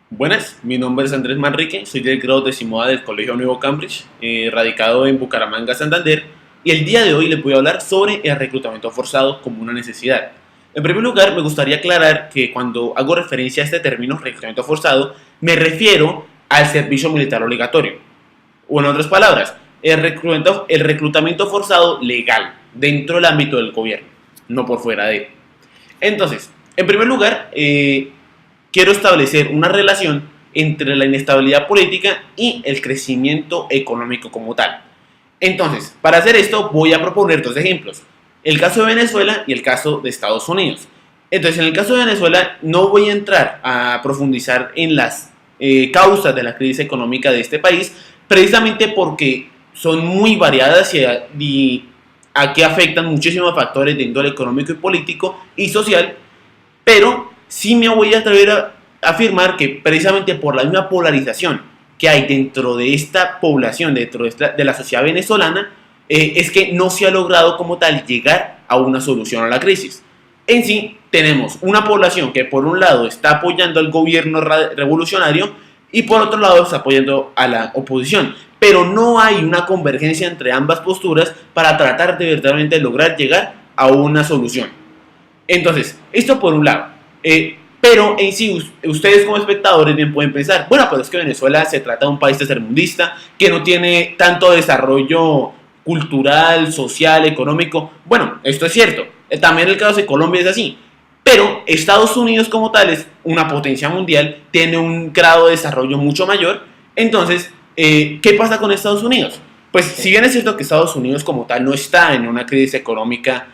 Buenas, mi nombre es Andrés Manrique, soy del grado décimo A del Colegio Nuevo Cambridge, radicado en Bucaramanga, Santander, y el día de hoy les voy a hablar sobre el reclutamiento forzado como una necesidad. En primer lugar, me gustaría aclarar que cuando hago referencia a este término, reclutamiento forzado, me refiero al servicio militar obligatorio. O en otras palabras, el reclutamiento forzado legal dentro del ámbito del gobierno, no por fuera de él. Entonces, en primer lugar, quiero establecer una relación entre la inestabilidad política y el crecimiento económico como tal. Entonces, para hacer esto voy a proponer dos ejemplos, el caso de Venezuela y el caso de Estados Unidos. Entonces, en el caso de Venezuela no voy a entrar a profundizar en las causas de la crisis económica de este país, precisamente porque son muy variadas y aquí afectan muchísimos factores de índole económico y político y social, pero sí me voy a atrever a afirmar que precisamente por la misma polarización que hay dentro de esta población, dentro de la sociedad venezolana, es que no se ha logrado como tal llegar a una solución a la crisis. En sí, tenemos una población que por un lado está apoyando al gobierno revolucionario y por otro lado está apoyando a la oposición. Pero no hay una convergencia entre ambas posturas para tratar de verdaderamente lograr llegar a una solución. Entonces, esto por un lado. Pero en sí, ustedes como espectadores bien pueden pensar, bueno, pero es que Venezuela se trata de un país tercermundista que no tiene tanto desarrollo cultural, social, económico. Bueno, esto es cierto. También el caso de Colombia es así. Pero Estados Unidos como tal es una potencia mundial, tiene un grado de desarrollo mucho mayor. Entonces, ¿qué pasa con Estados Unidos? Pues si bien es cierto que Estados Unidos como tal no está en una crisis económica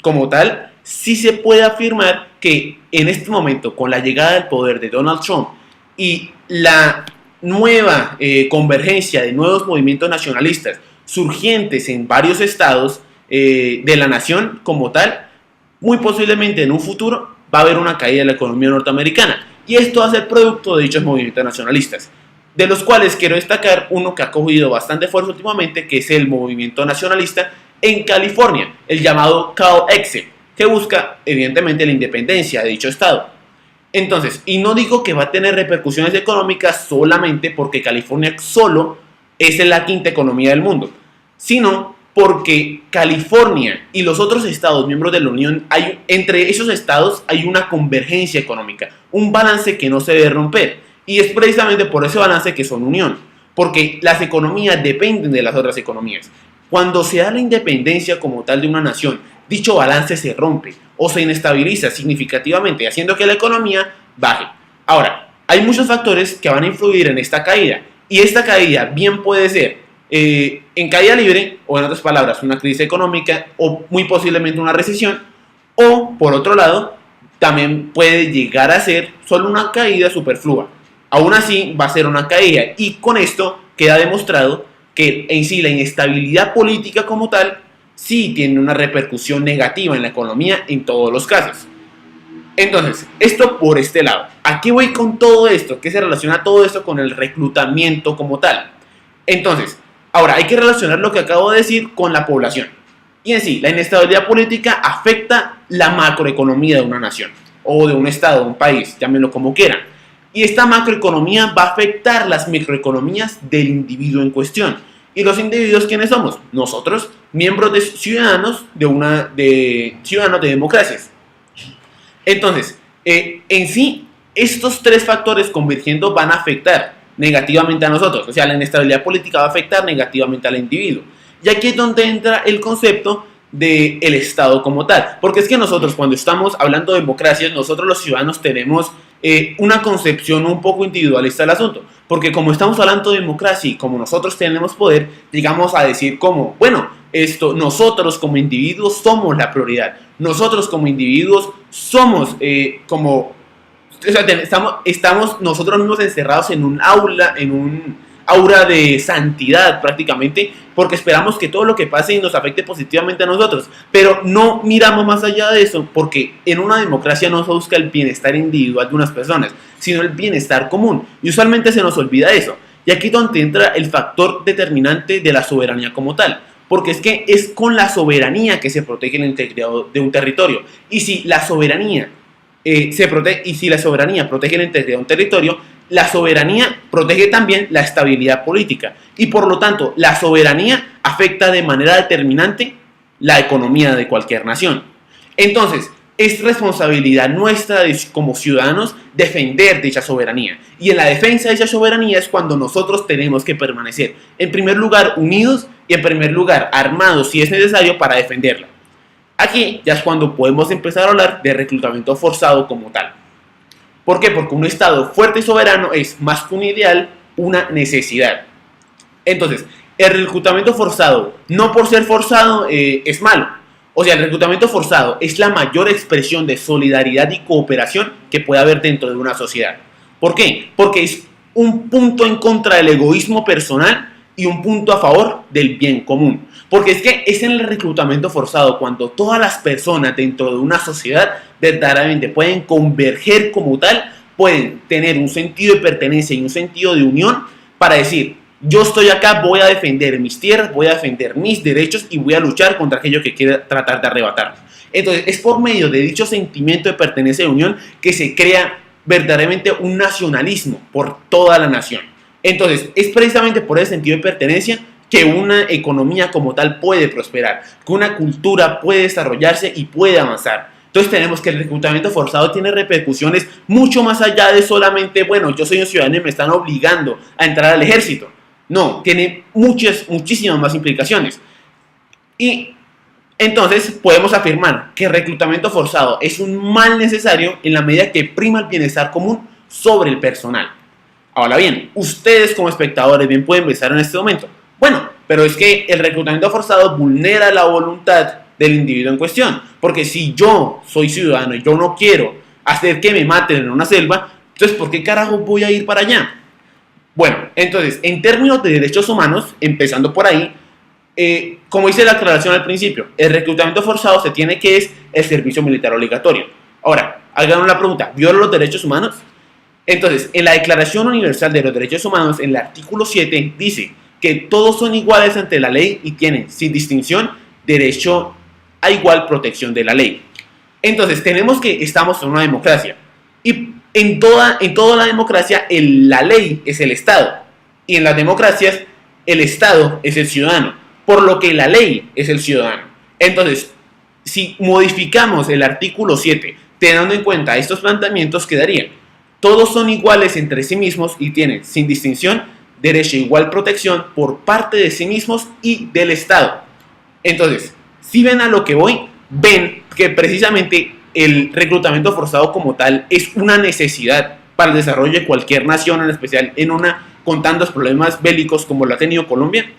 como tal, sí se puede afirmar que en este momento, con la llegada del poder de Donald Trump y la nueva convergencia de nuevos movimientos nacionalistas surgientes en varios estados de la nación como tal, muy posiblemente en un futuro va a haber una caída de la economía norteamericana. Y esto va a ser producto de dichos movimientos nacionalistas, de los cuales quiero destacar uno que ha cogido bastante fuerza últimamente, que es el movimiento nacionalista en California, el llamado Cal Exit, que busca evidentemente la independencia de dicho estado. Entonces, y no digo que va a tener repercusiones económicas solamente porque California solo es la quinta economía del mundo, sino porque California y los otros estados miembros de la Unión, entre esos estados hay una convergencia económica, un balance que no se debe romper. Y es precisamente por ese balance que son unión, porque las economías dependen de las otras economías. Cuando se da la independencia como tal de una nación, dicho balance se rompe o se inestabiliza significativamente, haciendo que la economía baje. Ahora, hay muchos factores que van a influir en esta caída, y esta caída bien puede ser en caída libre, o en otras palabras, una crisis económica, o muy posiblemente una recesión, o por otro lado, también puede llegar a ser solo una caída superflua. Aún así, va a ser una caída, y con esto queda demostrado que en sí la inestabilidad política como tal sí tiene una repercusión negativa en la economía en todos los casos. Entonces, esto por este lado. Aquí voy con todo esto, que se relaciona todo esto con el reclutamiento como tal. Entonces, ahora hay que relacionar lo que acabo de decir con la población. Y en sí, la inestabilidad política afecta la macroeconomía de una nación, o de un estado, de un país, llámenlo como quieran. Y esta macroeconomía va a afectar las microeconomías del individuo en cuestión. ¿Y los individuos quiénes somos? Nosotros, miembros de ciudadanos de ciudadanos de democracias. Entonces, en sí, estos tres factores convergiendo van a afectar negativamente a nosotros. O sea, la inestabilidad política va a afectar negativamente al individuo. Y aquí es donde entra el concepto del Estado como tal. Porque es que nosotros, cuando estamos hablando de democracia, nosotros los ciudadanos tenemos una concepción un poco individualista del asunto. Porque como estamos hablando de democracia y como nosotros tenemos poder, llegamos a decir como, bueno, nosotros como individuos somos la prioridad. Nosotros como individuos somos o sea, estamos nosotros mismos encerrados en un aula, en un aura de santidad prácticamente, porque esperamos que todo lo que pase nos afecte positivamente a nosotros, pero no miramos más allá de eso, porque en una democracia no se busca el bienestar individual de unas personas, sino el bienestar común, y usualmente se nos olvida eso, y aquí es donde entra el factor determinante de la soberanía como tal, porque es que es con la soberanía que se protege la integridad de un territorio, y si la soberanía se protege, y si la soberanía protege la integridad de un territorio, la soberanía protege también la estabilidad política. Y por lo tanto, la soberanía afecta de manera determinante la economía de cualquier nación. Entonces, es responsabilidad nuestra como ciudadanos defender dicha soberanía. Y en la defensa de dicha soberanía es cuando nosotros tenemos que permanecer, en primer lugar, unidos y en primer lugar, armados si es necesario para defenderla. Aquí ya es cuando podemos empezar a hablar de reclutamiento forzado como tal. ¿Por qué? Porque un Estado fuerte y soberano es más que un ideal, una necesidad. Entonces, el reclutamiento forzado, no por ser forzado, es malo. O sea, el reclutamiento forzado es la mayor expresión de solidaridad y cooperación que puede haber dentro de una sociedad. ¿Por qué? Porque es un punto en contra del egoísmo personal y un punto a favor del bien común. Porque es que es en el reclutamiento forzado cuando todas las personas dentro de una sociedad verdaderamente pueden converger como tal, pueden tener un sentido de pertenencia y un sentido de unión para decir: yo estoy acá, voy a defender mis tierras, voy a defender mis derechos y voy a luchar contra aquello que quiere tratar de arrebatarme. Entonces, es por medio de dicho sentimiento de pertenencia y unión que se crea verdaderamente un nacionalismo por toda la nación. Entonces, es precisamente por ese sentido de pertenencia que una economía como tal puede prosperar, que una cultura puede desarrollarse y puede avanzar. Entonces tenemos que el reclutamiento forzado tiene repercusiones mucho más allá de solamente, bueno, yo soy un ciudadano y me están obligando a entrar al ejército. No, tiene muchísimas más implicaciones. Y entonces podemos afirmar que el reclutamiento forzado es un mal necesario en la medida que prima el bienestar común sobre el personal. Ahora bien, ustedes como espectadores bien pueden pensar en este momento: bueno, pero es que el reclutamiento forzado vulnera la voluntad del individuo en cuestión. Porque si yo soy ciudadano y yo no quiero hacer que me maten en una selva, entonces ¿por qué carajo voy a ir para allá? Bueno, entonces, en términos de derechos humanos, empezando por ahí, como dice la aclaración al principio, el reclutamiento forzado se tiene que es el servicio militar obligatorio. Ahora, háganme la pregunta: ¿viola los derechos humanos? Entonces, en la Declaración Universal de los Derechos Humanos, en el artículo 7, dice que todos son iguales ante la ley y tienen, sin distinción, derecho a igual protección de la ley. Entonces, tenemos que estamos en una democracia. Y en toda la democracia, la ley es el Estado. Y en las democracias, el Estado es el ciudadano. Por lo que la ley es el ciudadano. Entonces, si modificamos el artículo 7, teniendo en cuenta estos planteamientos, quedaría: todos son iguales entre sí mismos y tienen, sin distinción, derecho a igual protección por parte de sí mismos y del Estado. Entonces, si ven a lo que voy, ven que precisamente el reclutamiento forzado como tal es una necesidad para el desarrollo de cualquier nación, en especial con tantos problemas bélicos como lo ha tenido Colombia.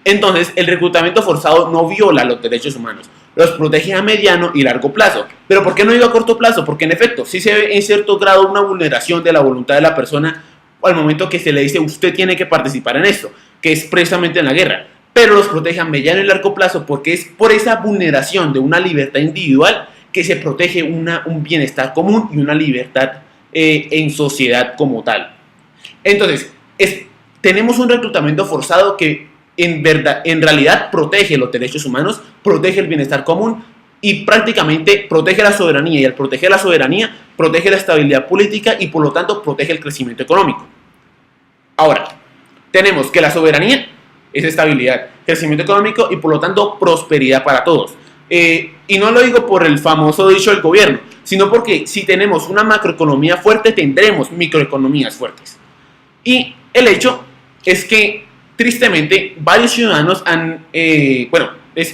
Entonces, el reclutamiento forzado no viola los derechos humanos, los protege a mediano y largo plazo. ¿Pero por qué no digo a corto plazo? Porque en efecto, sí se ve en cierto grado una vulneración de la voluntad de la persona al momento que se le dice: usted tiene que participar en esto, que es precisamente en la guerra. Pero los protege a mediano y largo plazo porque es por esa vulneración de una libertad individual que se protege un bienestar común y una libertad en sociedad como tal. Entonces, tenemos un reclutamiento forzado que en realidad protege los derechos humanos, protege el bienestar común y prácticamente protege la soberanía. Y al proteger la soberanía, protege la estabilidad política y por lo tanto protege el crecimiento económico. Ahora, tenemos que la soberanía es estabilidad, crecimiento económico y por lo tanto prosperidad para todos. Y no lo digo por el famoso dicho del gobierno, sino porque si tenemos una macroeconomía fuerte, tendremos microeconomías fuertes. Y el hecho es que, tristemente, varios ciudadanos en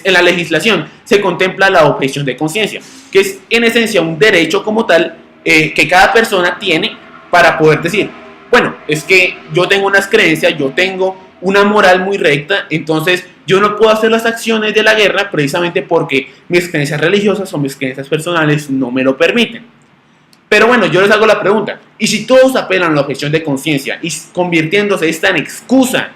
la legislación se contempla la objeción de conciencia, que es en esencia un derecho como tal que cada persona tiene para poder decir: bueno, es que yo tengo unas creencias, yo tengo una moral muy recta, entonces yo no puedo hacer las acciones de la guerra precisamente porque mis creencias religiosas o mis creencias personales no me lo permiten. Pero bueno, yo les hago la pregunta: ¿y si todos apelan a la objeción de conciencia y convirtiéndose esta en excusa,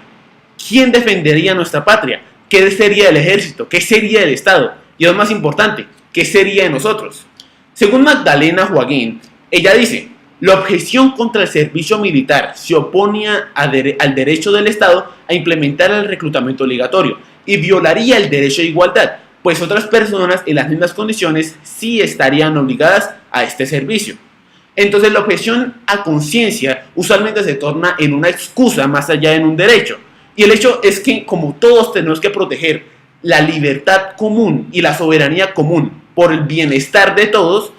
quién defendería nuestra patria? ¿Qué sería del ejército? ¿Qué sería del Estado? Y lo más importante, ¿qué sería de nosotros? Según Magdalena Joaquín, ella dice: la objeción contra el servicio militar se opone al derecho del Estado a implementar el reclutamiento obligatorio y violaría el derecho de igualdad, pues otras personas en las mismas condiciones sí estarían obligadas a este servicio. Entonces la objeción a conciencia usualmente se torna en una excusa más allá de en un derecho. Y el hecho es que como todos tenemos que proteger la libertad común y la soberanía común por el bienestar de todos,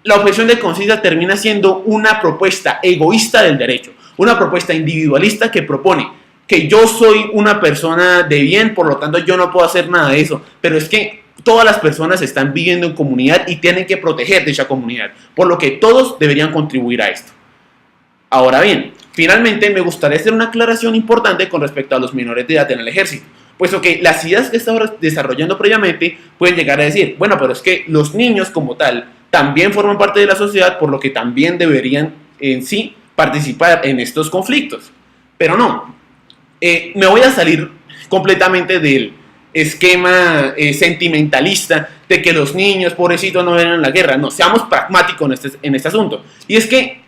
la objeción de conciencia termina siendo una propuesta egoísta del derecho, una propuesta individualista que propone que yo soy una persona de bien, por lo tanto yo no puedo hacer nada de eso, pero es que todas las personas están viviendo en comunidad y tienen que proteger dicha comunidad, por lo que todos deberían contribuir a esto. Ahora bien, finalmente me gustaría hacer una aclaración importante con respecto a los menores de edad en el ejército, puesto que las ideas que estaba desarrollando previamente pueden llegar a decir, bueno, pero es que los niños como tal también forman parte de la sociedad, por lo que también deberían en sí participar en estos conflictos. Pero no, me voy a salir completamente del esquema sentimentalista de que los niños, pobrecitos, no ven en la guerra. No, seamos pragmáticos en este asunto. Y es que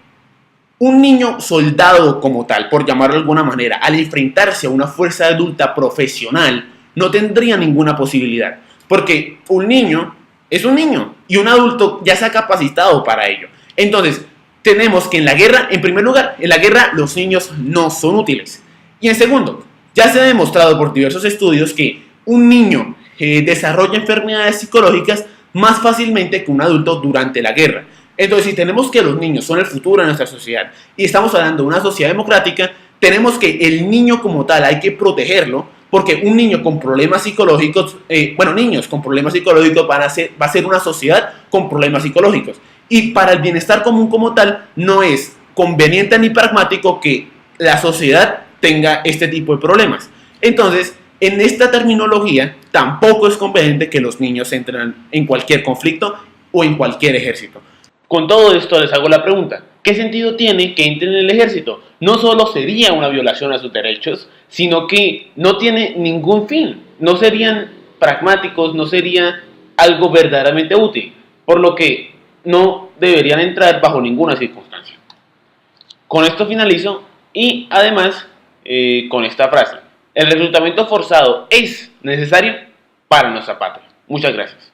un niño soldado como tal, por llamarlo de alguna manera, al enfrentarse a una fuerza adulta profesional, no tendría ninguna posibilidad. Porque un niño es un niño y un adulto ya se ha capacitado para ello. Entonces, tenemos que en la guerra, en primer lugar, en la guerra los niños no son útiles. Y en segundo, ya se ha demostrado por diversos estudios que un niño desarrolla enfermedades psicológicas más fácilmente que un adulto durante la guerra. Entonces, si tenemos que los niños son el futuro de nuestra sociedad y estamos hablando de una sociedad democrática, tenemos que el niño como tal hay que protegerlo, porque un niño con problemas psicológicos, niños con problemas psicológicos va a ser una sociedad con problemas psicológicos. Y para el bienestar común como tal, no es conveniente ni pragmático que la sociedad tenga este tipo de problemas. Entonces, en esta terminología, tampoco es conveniente que los niños entren en cualquier conflicto o en cualquier ejército. Con todo esto les hago la pregunta, ¿qué sentido tiene que entren en el ejército? No solo sería una violación a sus derechos, sino que no tiene ningún fin, no serían pragmáticos, no sería algo verdaderamente útil, por lo que no deberían entrar bajo ninguna circunstancia. Con esto finalizo y además con esta frase, el reclutamiento forzado es necesario para nuestra patria. Muchas gracias.